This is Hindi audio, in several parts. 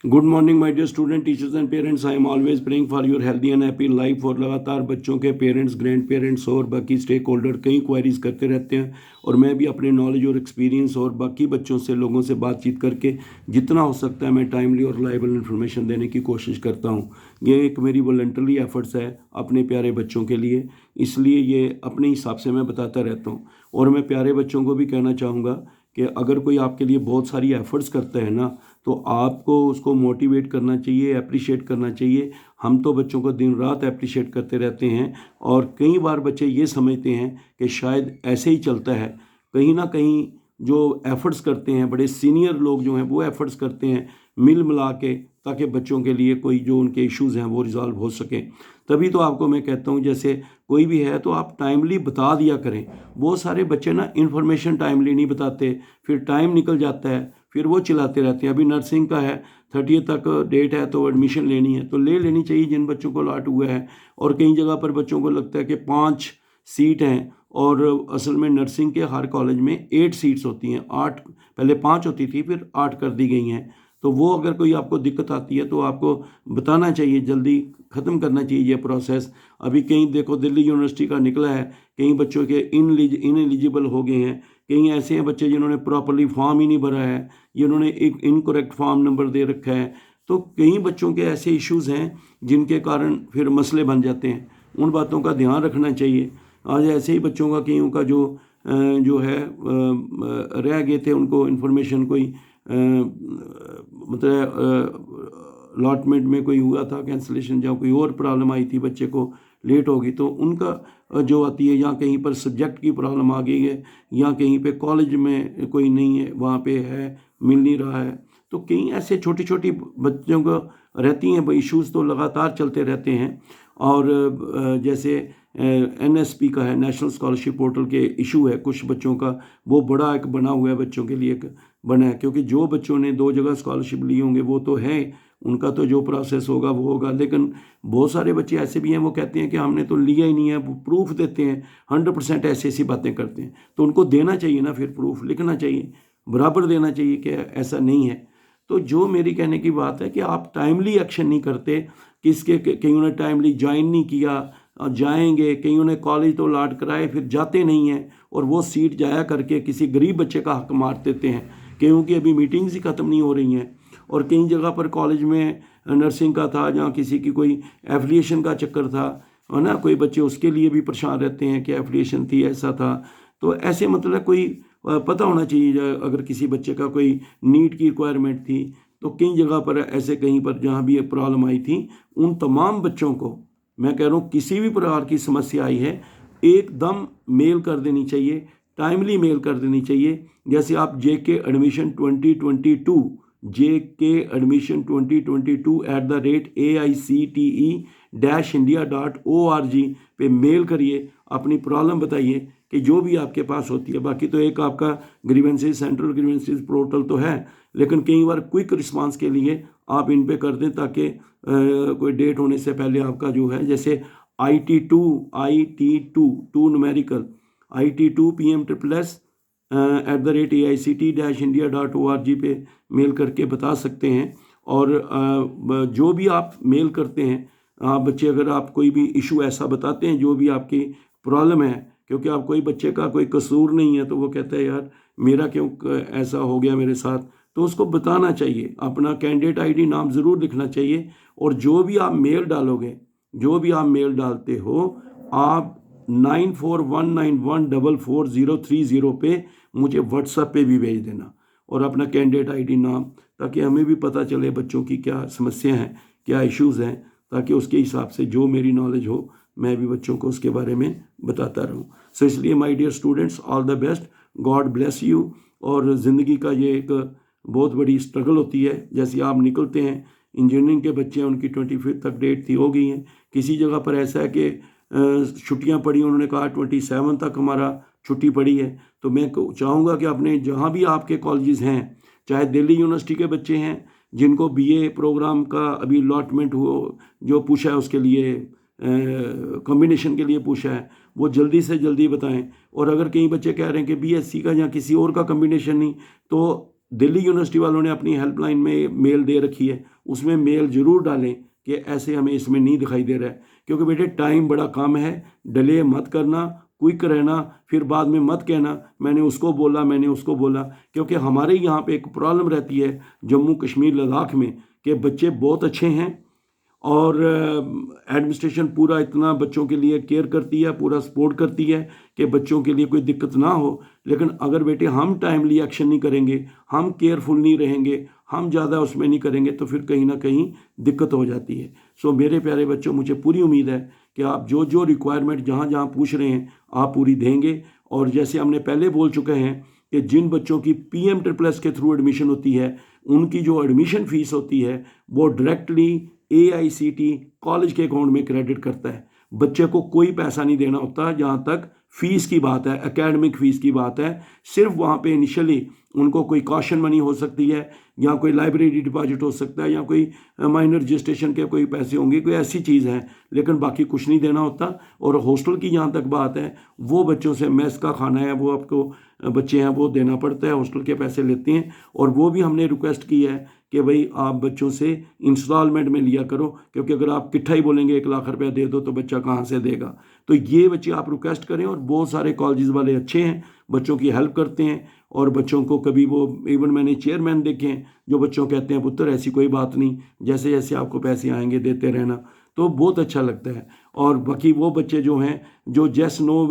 Good morning my dear student teachers and parents. I am always praying for your healthy and happy life. और लगातार बच्चों के पेरेंट्स, ग्रैंड पेरेंट्स और बाकी स्टेक होल्डर कई क्वेरीज करते रहते हैं और मैं भी अपने नॉलेज और एक्सपीरियंस और बाकी बच्चों से, लोगों से बातचीत करके जितना हो सकता है मैं टाइमली और रिलायबल इन्फॉर्मेशन देने की कोशिश करता हूँ। ये एक मेरी वॉलंटरी एफर्ट्स है अपने प्यारे बच्चों के लिए, इसलिए ये अपने हिसाब से मैं बताता रहता हूँ। और मैं प्यारे बच्चों को भी कहना चाहूँगा कि अगर कोई आपके लिए बहुत सारी एफर्ट्स करता है ना, तो आपको उसको मोटिवेट करना चाहिए, अप्रिशिएट करना चाहिए। हम तो बच्चों को दिन रात अप्रिशिएट करते रहते हैं और कई बार बच्चे ये समझते हैं कि शायद ऐसे ही चलता है। कहीं ना कहीं जो एफर्ट्स करते हैं, बड़े सीनियर लोग जो हैं वो एफर्ट्स करते हैं मिल मिला के, ताकि बच्चों के लिए कोई जो उनके इश्यूज़ हैं वो रिजॉल्व हो सकें। तभी तो आपको मैं कहता हूँ, जैसे कोई भी है तो आप टाइमली बता दिया करें। बहुत सारे बच्चे ना इन्फॉर्मेशन टाइमली नहीं बताते, फिर टाइम निकल जाता है, फिर वो चिल्लाते रहते हैं। अभी नर्सिंग का है, 30 तक डेट है तो एडमिशन लेनी है, तो ले लेनी चाहिए जिन बच्चों को अलॉट हुआ है। और कई जगह पर बच्चों को लगता है कि 5 सीट हैं और असल में नर्सिंग के हर कॉलेज में 8 सीट्स होती हैं। 8 पहले 5 होती थी, फिर 8 कर दी गई हैं। तो वो अगर कोई आपको दिक्कत आती है तो आपको बताना चाहिए, जल्दी ख़त्म करना चाहिए ये प्रोसेस। अभी कहीं देखो दिल्ली यूनिवर्सिटी का निकला है, कई बच्चों के इनएलिजिबल हो गए हैं। कई ऐसे हैं बच्चे जिन्होंने प्रॉपरली फॉर्म ही नहीं भरा है, जिन्होंने एक इनकरेक्ट फॉर्म नंबर दे रखा है। तो कई बच्चों के ऐसे इश्यूज़ हैं जिनके कारण फिर मसले बन जाते हैं। उन बातों का ध्यान रखना चाहिए। आज ऐसे ही बच्चों का कईयों का जो है रह गए थे, उनको इन्फॉर्मेशन कोई मतलब अलॉटमेंट में कोई हुआ था कैंसिलेशन, या कोई और प्रॉब्लम आई थी, बच्चे को लेट होगी, तो उनका जो आती है, या कहीं पर सब्जेक्ट की प्रॉब्लम आ गई है, या कहीं पे कॉलेज में कोई नहीं है, वहाँ पे है, मिल नहीं रहा है। तो कई ऐसे छोटी छोटी बच्चों को रहती हैं इश्यूज़, तो लगातार चलते रहते हैं। और जैसे एनएसपी का है, नेशनल स्कॉलरशिप पोर्टल के इशू है कुछ बच्चों का, वो बड़ा एक बना हुआ है बच्चों के लिए, एक बना है। क्योंकि जो बच्चों ने 2 जगह स्कॉलरशिप लिए होंगे वो तो है, उनका तो जो प्रोसेस होगा वो होगा। लेकिन बहुत सारे बच्चे ऐसे भी हैं, वो कहते हैं कि हमने तो लिया ही नहीं है, वो प्रूफ देते हैं 100% ऐसी ऐसी बातें करते हैं। तो उनको देना चाहिए ना, फिर प्रूफ लिखना चाहिए, बराबर देना चाहिए कि ऐसा नहीं है। तो जो मेरी कहने की बात है कि आप टाइमली एक्शन नहीं करते, किसके कईयों ने टाइमली ज्वाइन नहीं किया, जाएंगे, कईयों ने कॉलेज तो अलॉट कराए फिर जाते नहीं हैं, और वो सीट जाया करके किसी गरीब बच्चे का हक मार देते हैं। कईयों की अभी मीटिंग्स ही ख़त्म नहीं हो रही हैं। और कई जगह पर कॉलेज में नर्सिंग का था, जहाँ किसी की कोई एफिलिएशन का चक्कर था, है ना, कोई बच्चे उसके लिए भी परेशान रहते हैं कि एफिलिएशन थी, ऐसा था। तो ऐसे मतलब कोई पता होना चाहिए, अगर किसी बच्चे का कोई नीट की रिक्वायरमेंट थी, तो कई जगह पर ऐसे, कहीं पर जहाँ भी ये प्रॉब्लम आई थी, उन तमाम बच्चों को मैं कह रहा हूँ, किसी भी प्रकार की समस्या आई है, एकदम मेल कर देनी चाहिए, टाइमली मेल कर देनी चाहिए। जैसे आप JK admission 2022 JK admission 2022@AICTE-India.org पे मेल करिए, अपनी प्रॉब्लम बताइए कि जो भी आपके पास होती है। बाकी तो एक आपका ग्रीवेंसेस, सेंट्रल ग्रीवेंसेस पोर्टल तो है, लेकिन कई बार क्विक रिस्पांस के लिए आप इन पे कर दें, ताकि कोई डेट होने से पहले आपका जो है, जैसे IT2 न्यूमेरिकल IT2 PM+@AICTE-India.org पे मेल करके बता सकते हैं। और जो भी आप मेल करते हैं, आप बच्चे अगर आप कोई भी इशू ऐसा बताते हैं, जो भी आपकी प्रॉब्लम है, क्योंकि आप कोई बच्चे का कोई कसूर नहीं है, तो वो कहता है यार मेरा क्यों ऐसा हो गया मेरे साथ, तो उसको बताना चाहिए, अपना कैंडिडेट ID नाम ज़रूर लिखना चाहिए। और जो भी आप मेल डालोगे, जो भी आप मेल डालते हो, आप 9419144030 पे मुझे व्हाट्सएप पे भी भेज देना, और अपना कैंडिडेट ID नाम, ताकि हमें भी पता चले बच्चों की क्या समस्या हैं, क्या इश्यूज़ हैं, ताकि उसके हिसाब से जो मेरी नॉलेज हो मैं भी बच्चों को उसके बारे में बताता रहूं। सो इसलिए my dear students, all the best, God bless you. और ज़िंदगी का ये एक बहुत बड़ी स्ट्रगल होती है। जैसे आप निकलते हैं, इंजीनियरिंग के बच्चे हैं, उनकी 25 तक डेट थी, हो गई हैं। किसी जगह पर ऐसा है कि छुट्टियां पड़ी, उन्होंने कहा 27 तक हमारा छुट्टी पड़ी है। तो मैं चाहूँगा कि अपने जहाँ भी आपके कॉलेजेस हैं, चाहे दिल्ली यूनिवर्सिटी के बच्चे हैं जिनको BA प्रोग्राम का अभी अलॉटमेंट हो, जो पूछा है उसके लिए, कॉम्बिनेशन के लिए पूछा है, वो जल्दी से जल्दी बताएं। और अगर कई बच्चे कह रहे हैं कि BSc का या किसी और का कॉम्बिनेशन नहीं, तो दिल्ली यूनिवर्सिटी वालों ने अपनी हेल्पलाइन में मेल दे रखी है, उसमें मेल ज़रूर डालें कि ऐसे हमें इसमें नहीं दिखाई दे रहा है, क्योंकि बेटे टाइम बड़ा कम है। डिले मत करना, क्विक रहना, फिर बाद में मत कहना मैंने उसको बोला, क्योंकि हमारे यहाँ पे एक प्रॉब्लम रहती है जम्मू कश्मीर लद्दाख में कि बच्चे बहुत अच्छे हैं और एडमिनिस्ट्रेशन पूरा इतना बच्चों के लिए केयर करती है, पूरा सपोर्ट करती है कि बच्चों के लिए कोई दिक्कत ना हो। लेकिन अगर बेटे हम टाइमली एक्शन नहीं करेंगे, हम केयरफुल नहीं रहेंगे, हम ज़्यादा उसमें नहीं करेंगे, तो फिर कहीं ना कहीं दिक्कत हो जाती है। सो मेरे प्यारे बच्चों, मुझे पूरी उम्मीद है कि आप जो जो रिक्वायरमेंट जहाँ जहाँ पूछ रहे हैं आप पूरी देंगे। और जैसे हमने पहले बोल चुके हैं कि जिन बच्चों की PM++ के थ्रू एडमिशन होती है, उनकी जो एडमिशन फ़ीस होती है वो डायरेक्टली AICT कॉलेज के अकाउंट में क्रेडिट करता है। बच्चे को कोई पैसा नहीं देना होता जहाँ तक फ़ीस की बात है, एकेडमिक फ़ीस की बात है। सिर्फ वहाँ पे इनिशियली उनको कोई कॉशन मनी हो सकती है, या कोई लाइब्रेरी डिपॉजिट हो सकता है, या कोई माइनर रजिस्ट्रेशन के कोई पैसे होंगे, कोई ऐसी चीज़ है, लेकिन बाकी कुछ नहीं देना होता। और हॉस्टल की जहाँ तक बात है, वो बच्चों से मेस का खाना है वो आपको बच्चे हैं वो देना पड़ता है, हॉस्टल के पैसे लेते हैं। और वो भी हमने रिक्वेस्ट की है कि भाई आप बच्चों से इंस्टॉलमेंट में लिया करो, क्योंकि अगर आप किट्ठा ही बोलेंगे 1 लाख रुपया दे दो तो बच्चा कहाँ से देगा। तो ये बच्चे आप रिक्वेस्ट करें। और बहुत सारे कॉलेजेस वाले अच्छे हैं, बच्चों की हेल्प करते हैं, और बच्चों को कभी वो इवन मैंने चेयरमैन देखे हैं जो बच्चों कहते हैं पुत्र ऐसी कोई बात नहीं, जैसे जैसे आपको पैसे आएंगे देते रहना, तो बहुत अच्छा लगता है। और बाकी वो बच्चे जो हैं जो जैस नो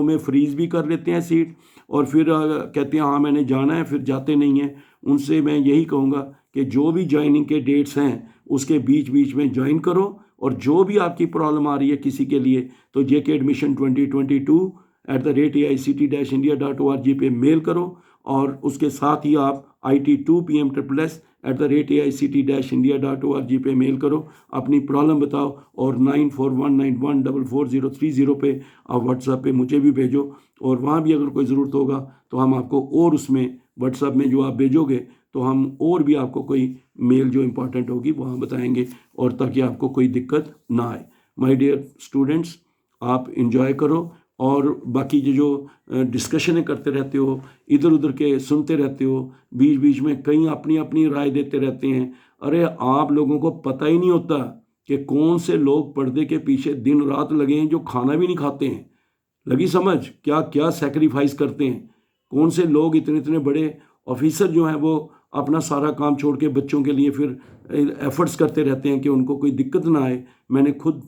में फ्रीज भी कर लेते हैं सीट, और फिर कहते हैं हाँ मैंने जाना है, फिर जाते नहीं हैं, उनसे मैं यही कहूँगा कि जो भी ज्वाइनिंग के डेट्स हैं उसके बीच बीच में ज्वाइन करो। और जो भी आपकी प्रॉब्लम आ रही है किसी के लिए, तो JK Admission 2022@AICT-India.org पे मेल करो। और उसके साथ ही आप IT2 PM++@AICT-India.org पे मेल करो, अपनी प्रॉब्लम बताओ, और 9419144030 पे आप व्हाट्सएप पे मुझे भी भेजो। और वहाँ भी अगर कोई ज़रूरत होगा तो हम आपको, और उसमें व्हाट्सएप में जो आप भेजोगे तो हम और भी आपको कोई मेल जो इम्पोर्टेंट होगी वहाँ बताएंगे, और ताकि आपको कोई दिक्कत ना आए। माय डियर स्टूडेंट्स, आप इंजॉय करो, और बाकी जो डिस्कशनें करते रहते हो, इधर उधर के सुनते रहते हो, बीच बीच में कई अपनी अपनी राय देते रहते हैं। अरे आप लोगों को पता ही नहीं होता कि कौन से लोग पर्दे के पीछे दिन रात लगे हैं जो खाना भी नहीं खाते हैं। लगी समझ? क्या क्या सेक्रीफाइस करते हैं, कौन से लोग इतने इतने बड़े ऑफिसर जो हैं वो अपना सारा काम छोड़ के बच्चों के लिए फिर एफर्ट्स करते रहते हैं कि उनको कोई दिक्कत ना आए। मैंने खुद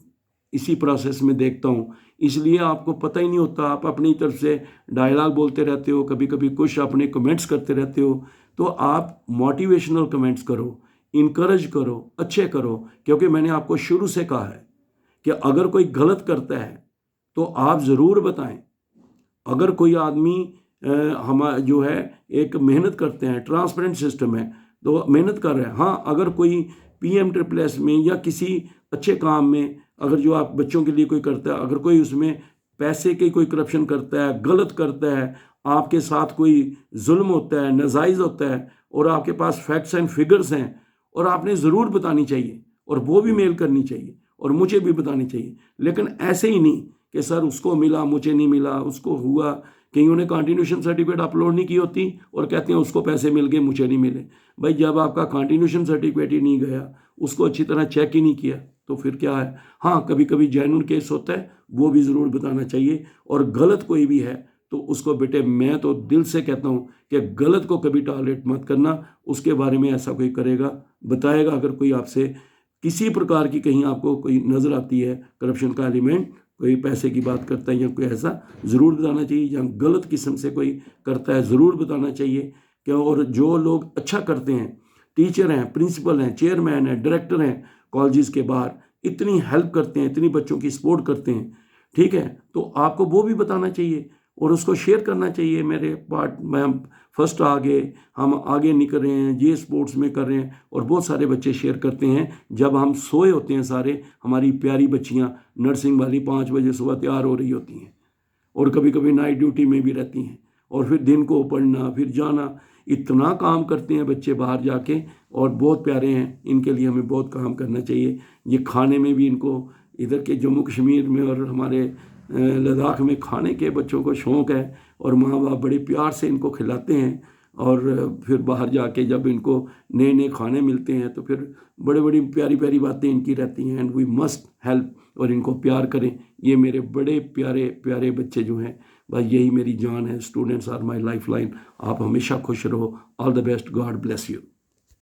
इसी प्रोसेस में देखता हूँ, इसलिए आपको पता ही नहीं होता। आप अपनी तरफ से डायलॉग बोलते रहते हो, कभी कभी कुछ अपने कमेंट्स करते रहते हो। तो आप मोटिवेशनल कमेंट्स करो, इनकरेज करो, अच्छे करो, क्योंकि मैंने आपको शुरू से कहा है कि अगर कोई गलत करता है तो आप ज़रूर बताएं। अगर कोई आदमी हम जो है एक मेहनत करते हैं, ट्रांसपेरेंट सिस्टम है, तो मेहनत कर रहे हैं। हाँ, अगर कोई PM++ में या किसी अच्छे काम में अगर जो आप बच्चों के लिए कोई करता है, अगर कोई उसमें पैसे के कोई करप्शन करता है, गलत करता है, आपके साथ कोई जुल्म होता है, नाजायज़ होता है, और आपके पास फैक्ट्स एंड फिगर्स हैं, और आपने ज़रूर बतानी चाहिए, और वो भी मेल करनी चाहिए, और मुझे भी बतानी चाहिए। लेकिन ऐसे ही नहीं कि सर उसको मिला मुझे नहीं मिला, उसको हुआ, कईयों ने कंटिन्यूशन सर्टिफिकेट अपलोड नहीं की होती और कहते हैं उसको पैसे मिल गए मुझे नहीं मिले। भाई जब आपका कंटिन्यूशन सर्टिफिकेट ही नहीं गया, उसको अच्छी तरह चेक ही नहीं किया, तो फिर क्या है। हाँ, कभी कभी जेन्युइन केस होता है, वो भी ज़रूर बताना चाहिए। और गलत कोई भी है तो उसको बेटे मैं तो दिल से कहता हूँ कि गलत को कभी टॉलरेट मत करना। उसके बारे में ऐसा कोई करेगा, बताएगा, अगर कोई आपसे किसी प्रकार की कहीं आपको कोई नज़र आती है करप्शन का एलिमेंट, कोई पैसे की बात करता है या कोई ऐसा, ज़रूर बताना चाहिए। या गलत किस्म से कोई करता है ज़रूर बताना चाहिए। क्या और जो लोग अच्छा करते हैं, टीचर हैं, प्रिंसिपल हैं, चेयरमैन हैं, डायरेक्टर हैं, कॉलेजेस के बाहर इतनी हेल्प करते हैं, इतनी बच्चों की सपोर्ट करते हैं, ठीक है, तो आपको वो भी बताना चाहिए और उसको शेयर करना चाहिए। मेरे पार्ट में हम फर्स्ट आ गए, हम आगे निकल रहे हैं, ये स्पोर्ट्स में कर रहे हैं। और बहुत सारे बच्चे शेयर करते हैं, जब हम सोए होते हैं सारे, हमारी प्यारी बच्चियाँ नर्सिंग वाली 5 बजे सुबह तैयार हो रही होती हैं, और कभी कभी नाइट ड्यूटी में भी रहती हैं, और फिर दिन को पढ़ना, फिर जाना, इतना काम करते हैं बच्चे बाहर जाके, और बहुत प्यारे हैं। इनके लिए हमें बहुत काम करना चाहिए। ये खाने में भी इनको इधर के जम्मू कश्मीर में और हमारे लद्दाख में खाने के बच्चों को शौक़ है, और माँ बाप बड़े प्यार से इनको खिलाते हैं। और फिर बाहर जाके जब इनको नए नए खाने मिलते हैं तो फिर बड़ी बड़ी प्यारी प्यारी बातें इनकी रहती हैं, एंड वी मस्ट हेल्प, और इनको प्यार करें। ये मेरे बड़े प्यारे प्यारे बच्चे जो हैं, बस यही मेरी जान है। Students are my life line. आप हमेशा खुश रहो। All the best. God bless you.